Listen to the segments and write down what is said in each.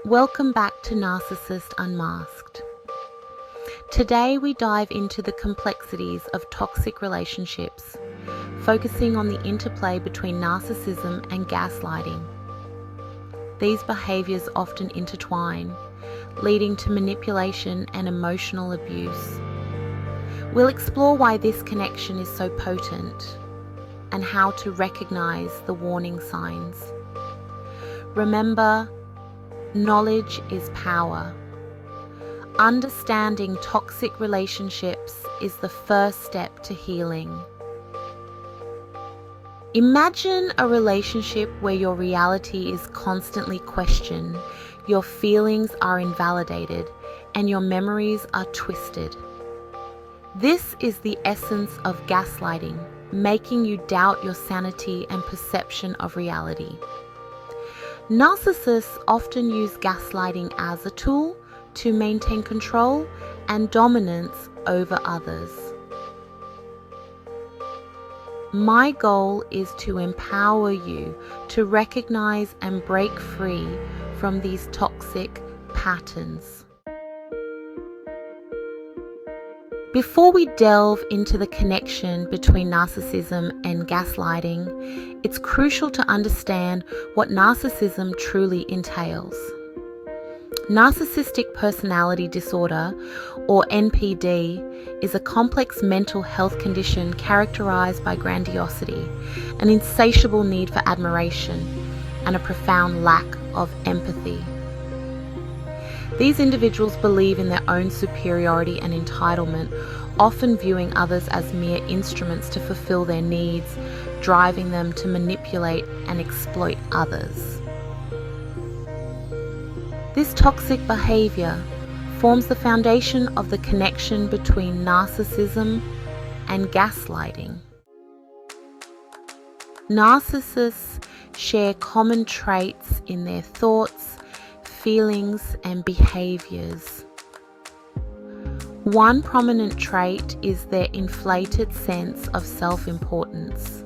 Welcome back to Narcissist Unmasked. Today we dive into the complexities of toxic relationships, focusing on the interplay between narcissism and gaslighting. These behaviours often intertwine, leading to manipulation and emotional abuse. We'll explore why this connection is so potent and how to recognise the warning signs. Remember, knowledge is power. Understanding toxic relationships is the first step to healing. Imagine a relationship where your reality is constantly questioned, your feelings are invalidated, and your memories are twisted. This is the essence of gaslighting, making you doubt your sanity and perception of reality. Narcissists often use gaslighting as a tool to maintain control and dominance over others. My goal is to empower you to recognize and break free from these toxic patterns. Before we delve into the connection between narcissism and gaslighting, it's crucial to understand what narcissism truly entails. Narcissistic personality disorder, or NPD, is a complex mental health condition characterized by grandiosity, an insatiable need for admiration, and a profound lack of empathy. These individuals believe in their own superiority and entitlement, often viewing others as mere instruments to fulfill their needs, driving them to manipulate and exploit others. This toxic behavior forms the foundation of the connection between narcissism and gaslighting. Narcissists share common traits in their thoughts, feelings, and behaviors. One prominent trait is their inflated sense of self-importance.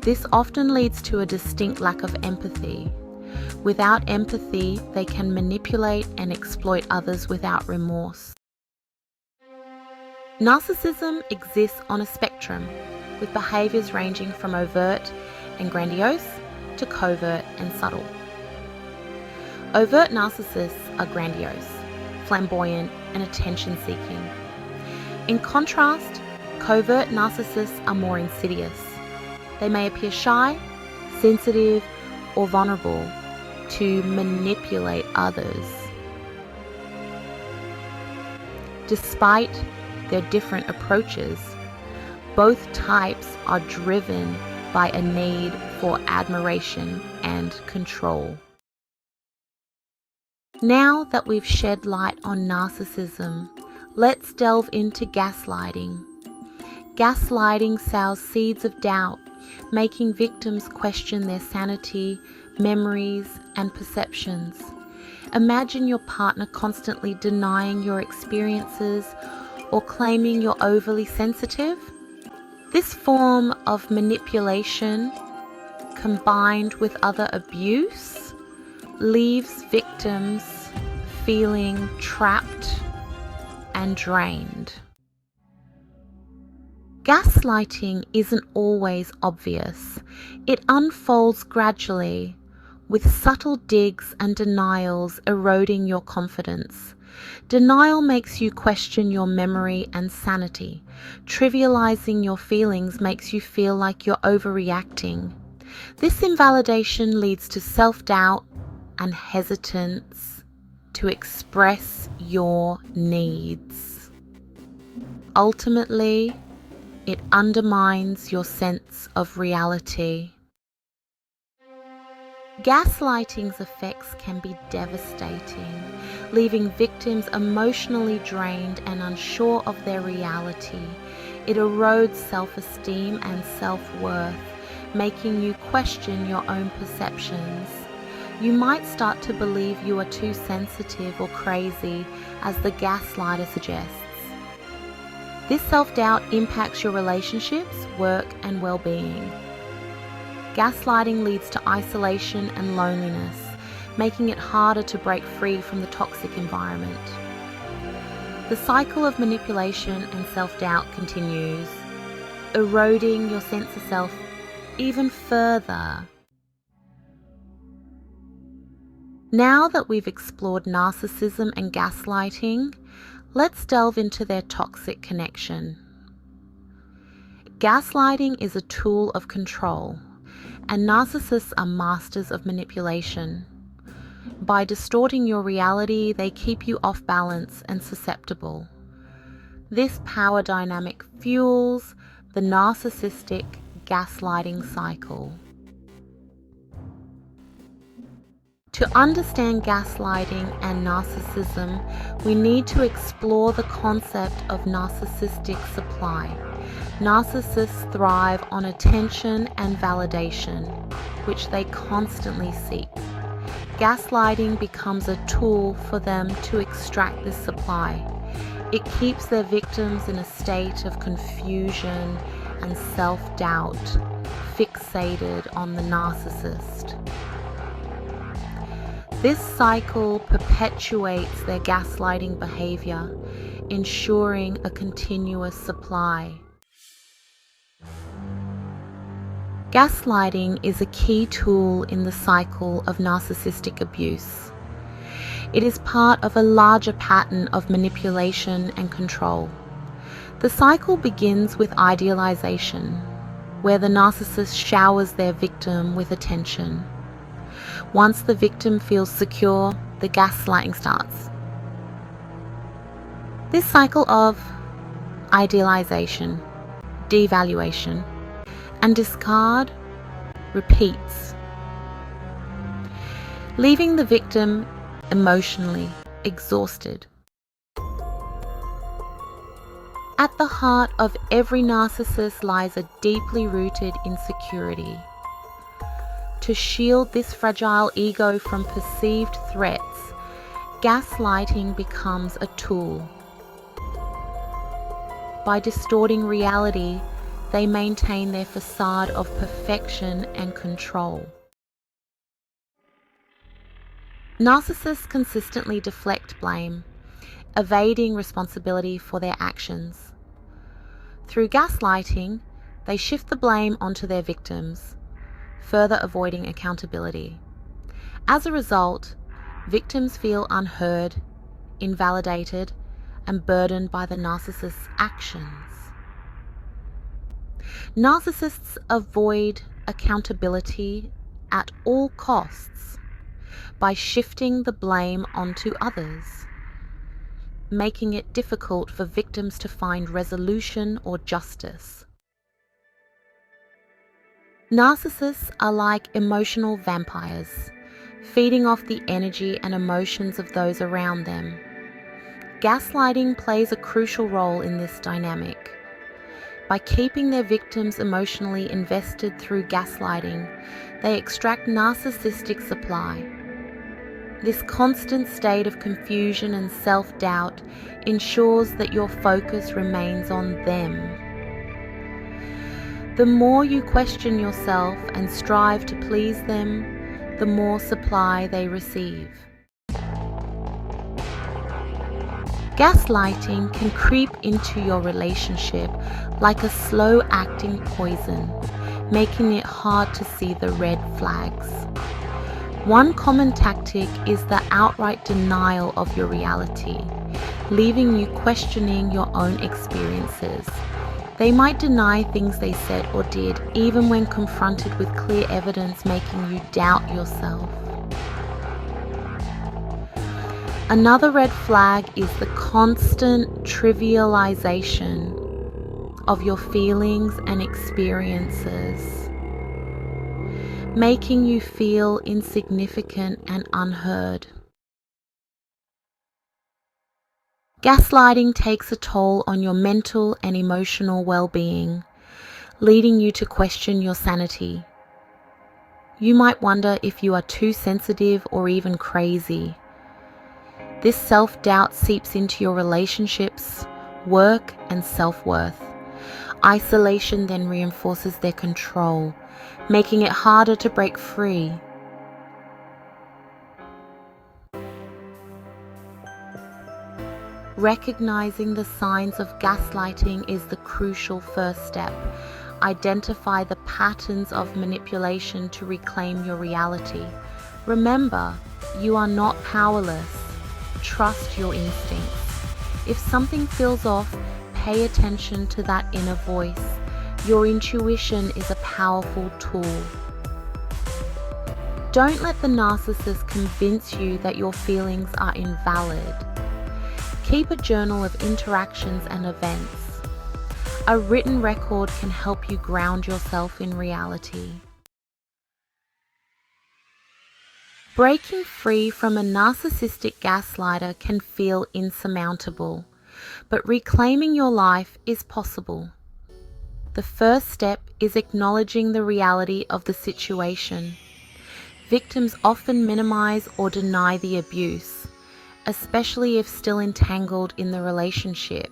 This often leads to a distinct lack of empathy. Without empathy, they can manipulate and exploit others without remorse. Narcissism exists on a spectrum, with behaviors ranging from overt and grandiose to covert and subtle. Overt narcissists are grandiose, flamboyant, and attention-seeking. In contrast, covert narcissists are more insidious. They may appear shy, sensitive, or vulnerable to manipulate others. Despite their different approaches, both types are driven by a need for admiration and control. Now that we've shed light on narcissism, let's delve into gaslighting. Gaslighting sows seeds of doubt, making victims question their sanity, memories, and perceptions. Imagine your partner constantly denying your experiences or claiming you're overly sensitive. This form of manipulation, combined with other abuse, leaves victims feeling trapped and drained. Gaslighting isn't always obvious. It unfolds gradually, with subtle digs and denials eroding your confidence. Denial makes you question your memory and sanity. Trivializing your feelings makes you feel like you're overreacting. This invalidation leads to self-doubt and hesitance to express your needs. Ultimately, it undermines your sense of reality. Gaslighting's effects can be devastating, leaving victims emotionally drained and unsure of their reality. It erodes self-esteem and self-worth, making you question your own perceptions. You might start to believe you are too sensitive or crazy, as the gaslighter suggests. This self-doubt impacts your relationships, work, and well-being. Gaslighting leads to isolation and loneliness, making it harder to break free from the toxic environment. The cycle of manipulation and self-doubt continues, eroding your sense of self even further. Now that we've explored narcissism and gaslighting, let's delve into their toxic connection. Gaslighting is a tool of control, and narcissists are masters of manipulation. By distorting your reality, they keep you off balance and susceptible. This power dynamic fuels the narcissistic gaslighting cycle. To understand gaslighting and narcissism, we need to explore the concept of narcissistic supply. Narcissists thrive on attention and validation, which they constantly seek. Gaslighting becomes a tool for them to extract this supply. It keeps their victims in a state of confusion and self-doubt, fixated on the narcissist. This cycle perpetuates their gaslighting behavior, ensuring a continuous supply. Gaslighting is a key tool in the cycle of narcissistic abuse. It is part of a larger pattern of manipulation and control. The cycle begins with idealization, where the narcissist showers their victim with attention. Once the victim feels secure, the gaslighting starts. This cycle of idealization, devaluation, and discard repeats, leaving the victim emotionally exhausted. At the heart of every narcissist lies a deeply rooted insecurity. To shield this fragile ego from perceived threats, gaslighting becomes a tool. By distorting reality, they maintain their facade of perfection and control. Narcissists consistently deflect blame, evading responsibility for their actions. Through gaslighting, they shift the blame onto their victims, further avoiding accountability. As a result, victims feel unheard, invalidated, and burdened by the narcissist's actions. Narcissists avoid accountability at all costs by shifting the blame onto others, making it difficult for victims to find resolution or justice. Narcissists are like emotional vampires, feeding off the energy and emotions of those around them. Gaslighting plays a crucial role in this dynamic. By keeping their victims emotionally invested through gaslighting, they extract narcissistic supply. This constant state of confusion and self-doubt ensures that your focus remains on them. The more you question yourself and strive to please them, the more supply they receive. Gaslighting can creep into your relationship like a slow-acting poison, making it hard to see the red flags. One common tactic is the outright denial of your reality, leaving you questioning your own experiences. They might deny things they said or did, even when confronted with clear evidence, making you doubt yourself. Another red flag is the constant trivialization of your feelings and experiences, making you feel insignificant and unheard. Gaslighting takes a toll on your mental and emotional well-being, leading you to question your sanity. You might wonder if you are too sensitive or even crazy. This self-doubt seeps into your relationships, work, and self-worth. Isolation then reinforces their control, making it harder to break free. Recognizing the signs of gaslighting is the crucial first step. Identify the patterns of manipulation to reclaim your reality. Remember, you are not powerless. Trust your instincts. If something feels off, pay attention to that inner voice. Your intuition is a powerful tool. Don't let the narcissist convince you that your feelings are invalid. Keep a journal of interactions and events. A written record can help you ground yourself in reality. Breaking free from a narcissistic gaslighter can feel insurmountable, but reclaiming your life is possible. The first step is acknowledging the reality of the situation. Victims often minimize or deny the abuse, especially if still entangled in the relationship.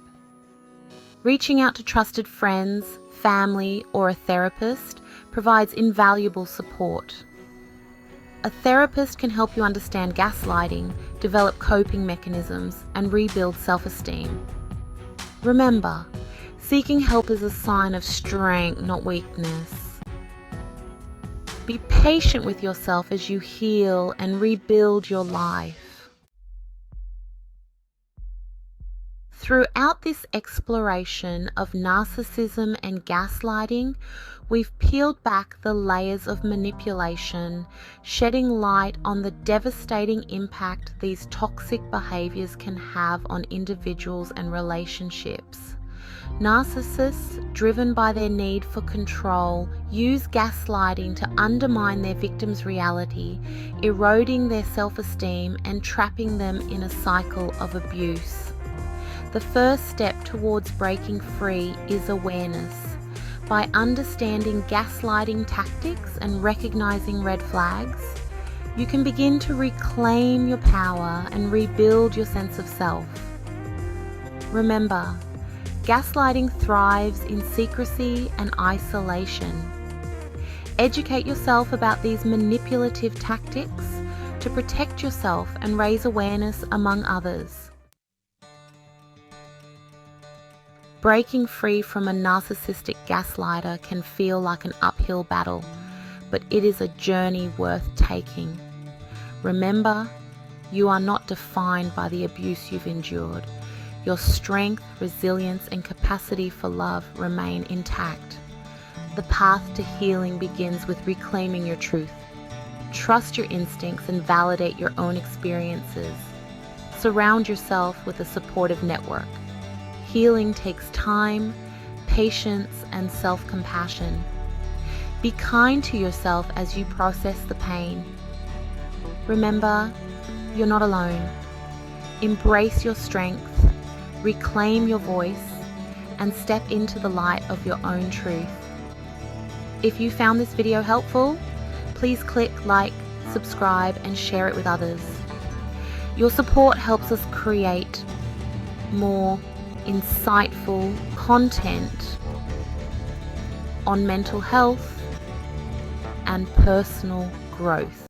Reaching out to trusted friends, family, or a therapist provides invaluable support. A therapist can help you understand gaslighting, develop coping mechanisms, and rebuild self-esteem. Remember, seeking help is a sign of strength, not weakness. Be patient with yourself as you heal and rebuild your life. Throughout this exploration of narcissism and gaslighting, we've peeled back the layers of manipulation, shedding light on the devastating impact these toxic behaviors can have on individuals and relationships. Narcissists, driven by their need for control, use gaslighting to undermine their victims' reality, eroding their self-esteem and trapping them in a cycle of abuse. The first step towards breaking free is awareness. By understanding gaslighting tactics and recognizing red flags, you can begin to reclaim your power and rebuild your sense of self. Remember, gaslighting thrives in secrecy and isolation. Educate yourself about these manipulative tactics to protect yourself and raise awareness among others. Breaking free from a narcissistic gaslighter can feel like an uphill battle, but it is a journey worth taking. Remember, you are not defined by the abuse you've endured. Your strength, resilience, and capacity for love remain intact. The path to healing begins with reclaiming your truth. Trust your instincts and validate your own experiences. Surround yourself with a supportive network. Healing takes time, patience, and self-compassion. Be kind to yourself as you process the pain. Remember, you're not alone. Embrace your strength, reclaim your voice, and step into the light of your own truth. If you found this video helpful, please click like, subscribe, and share it with others. Your support helps us create more insightful content on mental health and personal growth.